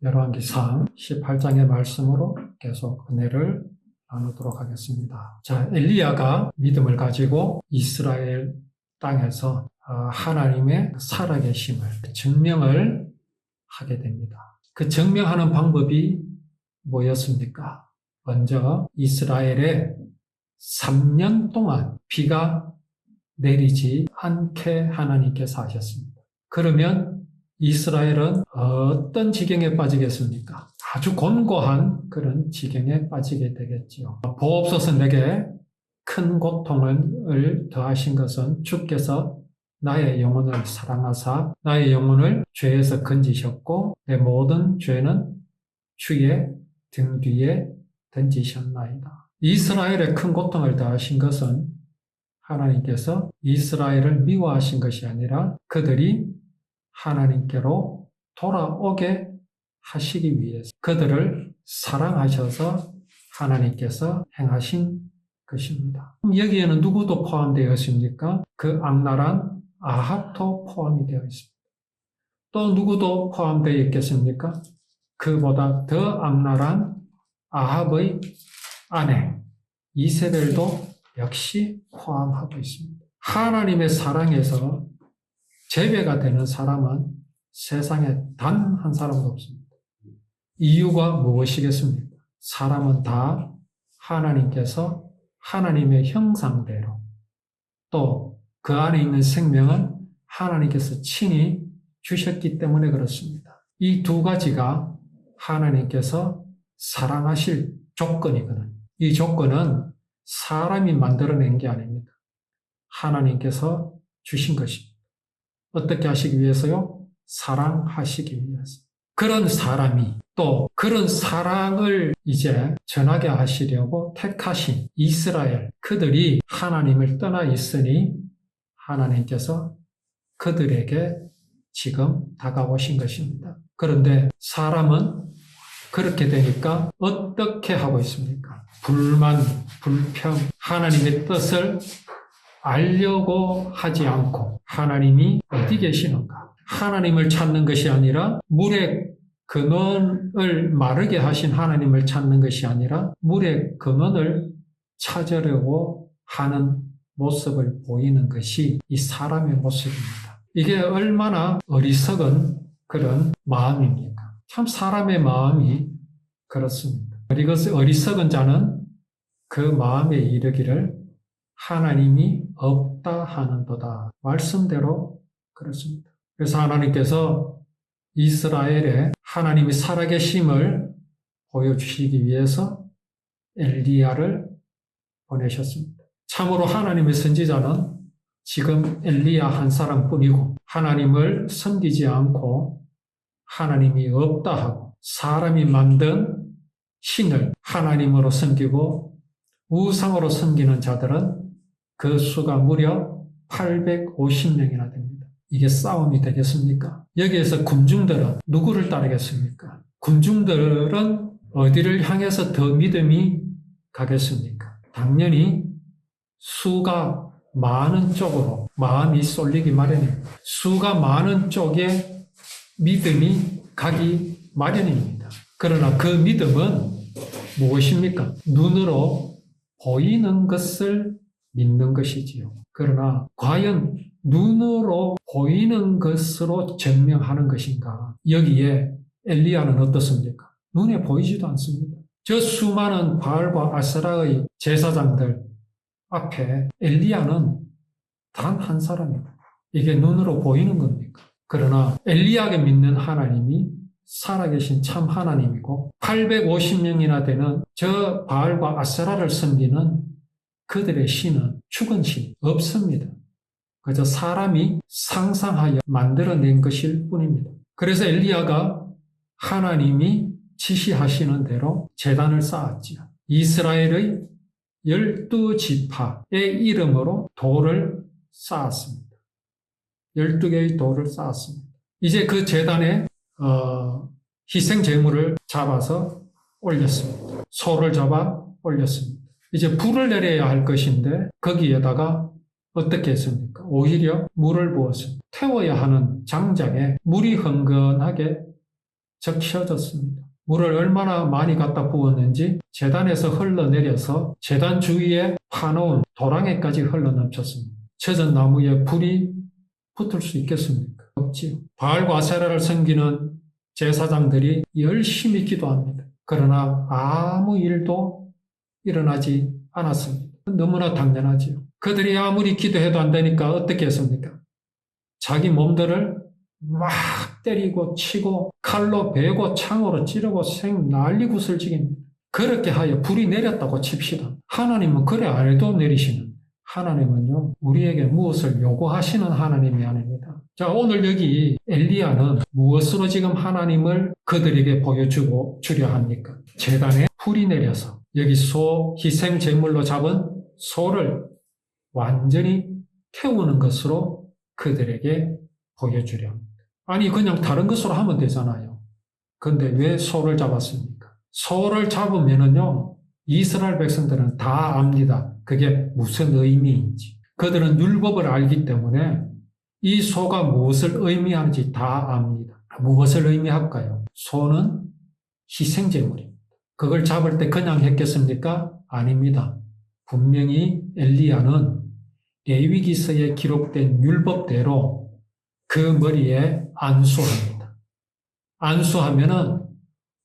열왕기상 18장의 말씀으로 계속 은혜를 나누도록 하겠습니다. 자, 엘리야가 믿음을 가지고 이스라엘 땅에서 하나님의 살아계심을 증명을 하게 됩니다. 그 증명하는 방법이 뭐였습니까? 먼저 이스라엘에 3년 동안 비가 내리지 않게 하나님께서 하셨습니다. 그러면 이스라엘은 어떤 지경에 빠지겠습니까? 아주 곤고한 그런 지경에 빠지게 되겠지요. 보옵소서 내게 큰 고통을 더하신 것은 주께서 나의 영혼을 사랑하사 나의 영혼을 죄에서 건지셨고 내 모든 죄는 주의 등 뒤에 던지셨나이다. 이스라엘에 큰 고통을 더하신 것은 하나님께서 이스라엘을 미워하신 것이 아니라 그들이 하나님께로 돌아오게 하시기 위해서 그들을 사랑하셔서 하나님께서 행하신 것입니다. 여기에는 누구도 포함되어 있습니까? 그 악랄한 아합도 포함이 되어 있습니다. 또 누구도 포함되어 있겠습니까? 그보다 더 악랄한 아합의 아내 이세벨도 역시 포함하고 있습니다. 하나님의 사랑에서 제외가 되는 사람은 세상에 단 한 사람도 없습니다. 이유가 무엇이겠습니까? 사람은 다 하나님께서 하나님의 형상대로 또 그 안에 있는 생명은 하나님께서 친히 주셨기 때문에 그렇습니다. 이 두 가지가 하나님께서 사랑하실 조건이거든요. 이 조건은 사람이 만들어낸 게 아닙니다. 하나님께서 주신 것입니다. 어떻게 하시기 위해서요? 사랑하시기 위해서. 그런 사람이 또 그런 사랑을 이제 전하게 하시려고 택하신 이스라엘, 그들이 하나님을 떠나 있으니 하나님께서 그들에게 지금 다가오신 것입니다. 그런데 사람은 그렇게 되니까 어떻게 하고 있습니까? 불만, 불평, 하나님의 뜻을 알려고 하지 않고 하나님이 어디 계시는가? 하나님을 찾는 것이 아니라 물의 근원을 마르게 하신 하나님을 찾는 것이 아니라 물의 근원을 찾으려고 하는 모습을 보이는 것이 이 사람의 모습입니다. 이게 얼마나 어리석은 그런 마음입니까? 참 사람의 마음이 그렇습니다. 어리석은 자는 그 마음에 이르기를 하나님이 없다 하는도다. 말씀대로 그렇습니다. 그래서 하나님께서 이스라엘에 하나님이 살아계심을 보여주시기 위해서 엘리야를 보내셨습니다. 참으로 하나님의 선지자는 지금 엘리야 한 사람뿐이고 하나님을 섬기지 않고 하나님이 없다 하고 사람이 만든 신을 하나님으로 섬기고 우상으로 섬기는 자들은 그 수가 무려 850명이나 됩니다. 이게 싸움이 되겠습니까? 여기에서 군중들은 누구를 따르겠습니까? 군중들은 어디를 향해서 더 믿음이 가겠습니까? 당연히 수가 많은 쪽으로 마음이 쏠리기 마련입니다. 수가 많은 쪽에 믿음이 가기 마련입니다. 그러나 그 믿음은 무엇입니까? 눈으로 보이는 것을 믿는 것이지요. 그러나 과연 눈으로 보이는 것으로 증명하는 것인가? 여기에 엘리야는 어떻습니까? 눈에 보이지도 않습니다. 저 수많은 바알과 아세라의 제사장들 앞에 엘리야는 단 한 사람입니다. 이게 눈으로 보이는 겁니까? 그러나 엘리야가 믿는 하나님이 살아계신 참 하나님이고 850명이나 되는 저 바알과 아세라를 섬기는 그들의 신은 죽은 신 없습니다. 그저 사람이 상상하여 만들어낸 것일 뿐입니다. 그래서 엘리야가 하나님이 지시하시는 대로 제단을 쌓았지요. 이스라엘의 12지파의 이름으로 돌을 쌓았습니다. 12개의 돌을 쌓았습니다. 이제 그 제단에 희생 제물을 잡아서 올렸습니다. 소를 잡아 올렸습니다. 이제 불을 내려야 할 것인데 거기에다가 어떻게 했습니까? 오히려 물을 부었습니다. 태워야 하는 장작에 물이 흥건하게 적셔졌습니다. 물을 얼마나 많이 갖다 부었는지 제단에서 흘러내려서 제단 주위에 파놓은 도랑에까지 흘러넘쳤습니다. 젖은 나무에 불이 붙을 수 있겠습니까? 없지요. 바알과 아세라를 섬기는 제사장들이 열심히 기도합니다. 그러나 아무 일도 일어나지 않았습니다. 너무나 당연하지요. 그들이 아무리 기도해도 안 되니까 어떻게 했습니까? 자기 몸들을 막 때리고 치고 칼로 베고 창으로 찌르고 난리굿을 지깁니다. 그렇게 하여 불이 내렸다고 칩시다. 하나님은 그래 안 해도 내리시는, 하나님은요 우리에게 무엇을 요구하시는 하나님이 아닙니다. 자, 오늘 여기 엘리야는 무엇으로 지금 하나님을 그들에게 보여주고 주려 합니까? 제단에 불이 내려서 여기 소 희생 제물로 잡은 소를 완전히 태우는 것으로 그들에게 보여주려 합니다. 아니 그냥 다른 것으로 하면 되잖아요. 근데 왜 소를 잡았습니까? 소를 잡으면은요 이스라엘 백성들은 다 압니다. 그게 무슨 의미인지. 그들은 율법을 알기 때문에 이 소가 무엇을 의미하는지 다 압니다. 무엇을 의미할까요? 소는 희생제물입니다. 그걸 잡을 때 그냥 했겠습니까? 아닙니다. 분명히 엘리야는 레위기서에 기록된 율법대로 그 머리에 안수합니다. 안수하면은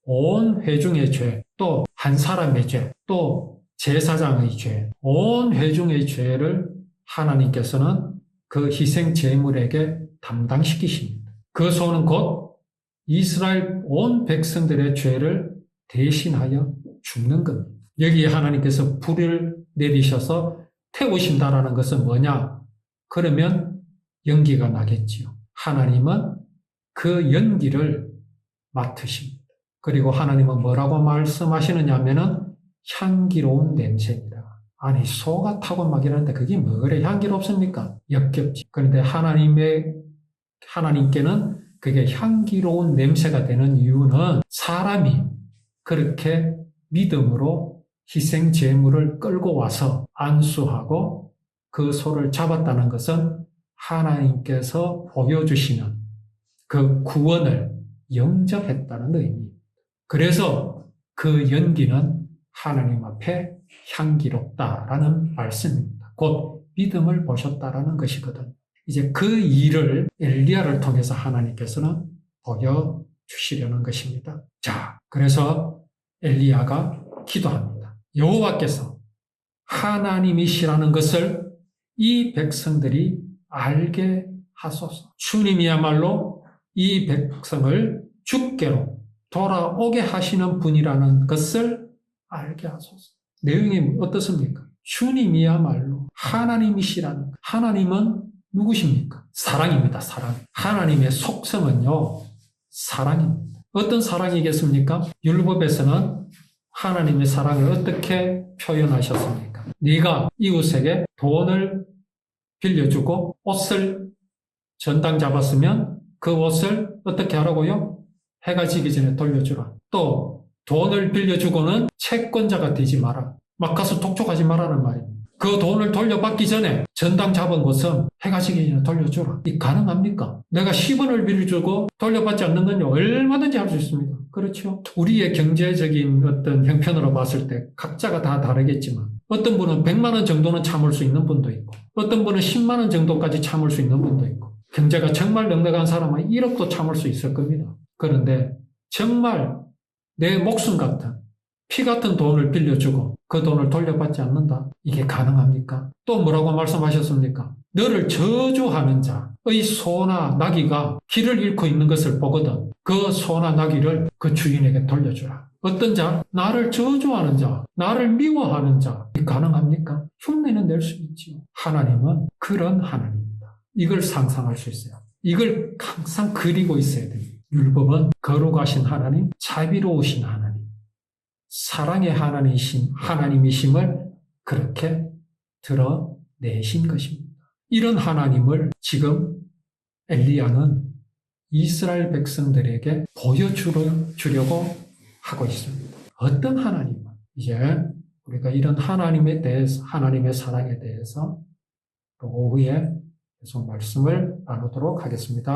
온 회중의 죄, 또 한 사람의 죄, 또 제사장의 죄, 온 회중의 죄를 하나님께서는 그 희생 제물에게 담당시키십니다. 그 소는 곧 이스라엘 온 백성들의 죄를 대신하여 죽는 겁니다. 여기에 하나님께서 불을 내리셔서 태우신다라는 것은 뭐냐? 그러면 연기가 나겠지요. 하나님은 그 연기를 맡으십니다. 그리고 하나님은 뭐라고 말씀하시느냐 하면은 향기로운 냄새입니다. 아니 소가 타고 막 이러는데 그게 뭐 그래 향기롭습니까? 역겹지. 그런데 하나님께는 그게 향기로운 냄새가 되는 이유는 사람이 그렇게 믿음으로 희생 제물을 끌고 와서 안수하고 그 소를 잡았다는 것은 하나님께서 보여주시는 그 구원을 영접했다는 의미입니다. 그래서 그 연기는 하나님 앞에 향기롭다라는 말씀입니다. 곧 믿음을 보셨다라는 것이거든요. 이제 그 일을 엘리야를 통해서 하나님께서는 보여주시려는 것입니다. 자, 그래서 엘리야가 기도합니다. 여호와께서 하나님이시라는 것을 이 백성들이 알게 하소서. 주님이야말로 이 백성을 주께로 돌아오게 하시는 분이라는 것을 알게 하소서. 내용이 어떻습니까? 주님이야말로 하나님이시라는 것. 하나님은 누구십니까? 사랑입니다. 사랑. 하나님의 속성은요, 사랑입니다. 어떤 사랑이겠습니까? 율법에서는 하나님의 사랑을 어떻게 표현하셨습니까? 네가 이웃에게 돈을 빌려주고 옷을 전당 잡았으면 그 옷을 어떻게 하라고요? 해가 지기 전에 돌려주라. 또 돈을 빌려주고는 채권자가 되지 마라. 막 가서 독촉하지 말라는 말입니다. 그 돈을 돌려받기 전에 전당 잡은 것은 해가 지기 전에 돌려주라. 이 가능합니까? 내가 10원을 빌려주고 돌려받지 않는 건요 얼마든지 할 수 있습니다. 그렇죠? 우리의 경제적인 어떤 형편으로 봤을 때 각자가 다 다르겠지만 어떤 분은 100만 원 정도는 참을 수 있는 분도 있고 어떤 분은 10만 원 정도까지 참을 수 있는 분도 있고 경제가 정말 넉넉한 사람은 1억도 참을 수 있을 겁니다. 그런데 정말 내 목숨 같은 피 같은 돈을 빌려주고 그 돈을 돌려받지 않는다? 이게 가능합니까? 또 뭐라고 말씀하셨습니까? 너를 저주하는 자의 소나 나귀가 길을 잃고 있는 것을 보거든 그 소나 나귀를 그 주인에게 돌려주라. 어떤 자? 나를 저주하는 자, 나를 미워하는 자. 이게 가능합니까? 흉내는 낼 수 있지요. 하나님은 그런 하나님입니다. 이걸 상상할 수 있어요. 이걸 항상 그리고 있어야 됩니다. 율법은 거룩하신 하나님, 자비로우신 하나님, 사랑의 하나님이심을 그렇게 드러내신 것입니다. 이런 하나님을 지금 엘리야는 이스라엘 백성들에게 보여주려고 하고 있습니다. 어떤 하나님은? 이제 우리가 이런 하나님에 대해서, 하나님의 사랑에 대해서 또 오후에 계속 말씀을 나누도록 하겠습니다.